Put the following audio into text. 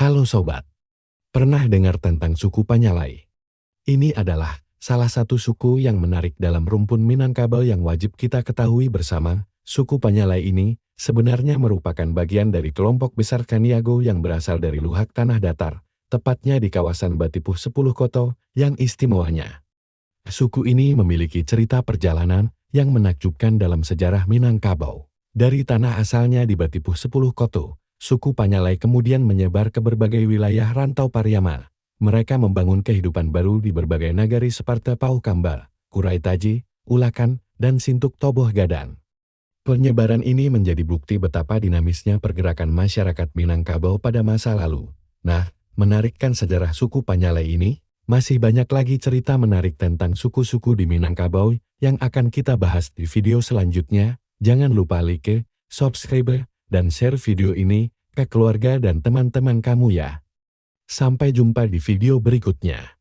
Halo sobat, pernah dengar tentang suku Panyalai? Ini adalah salah satu suku yang menarik dalam rumpun Minangkabau yang wajib kita ketahui bersama. Suku Panyalai ini sebenarnya merupakan bagian dari kelompok besar Kaniago yang berasal dari luhak tanah datar, tepatnya di kawasan Batipuh 10 Koto yang istimewanya. Suku ini memiliki cerita perjalanan yang menakjubkan dalam sejarah Minangkabau. Dari tanah asalnya di Batipuh 10 Koto, suku Panyalai kemudian menyebar ke berbagai wilayah rantau Pariaman. Mereka membangun kehidupan baru di berbagai nagari seperti Paukamba, Kuraitaji, Ulakan, dan Sintuk Toboh Gadan. Penyebaran ini menjadi bukti betapa dinamisnya pergerakan masyarakat Minangkabau pada masa lalu. Nah, menarikkan sejarah suku Panyalai ini, masih banyak lagi cerita menarik tentang suku-suku di Minangkabau yang akan kita bahas di video selanjutnya. Jangan lupa like, subscribe, dan share video ini ke keluarga dan teman-teman kamu ya. Sampai jumpa di video berikutnya.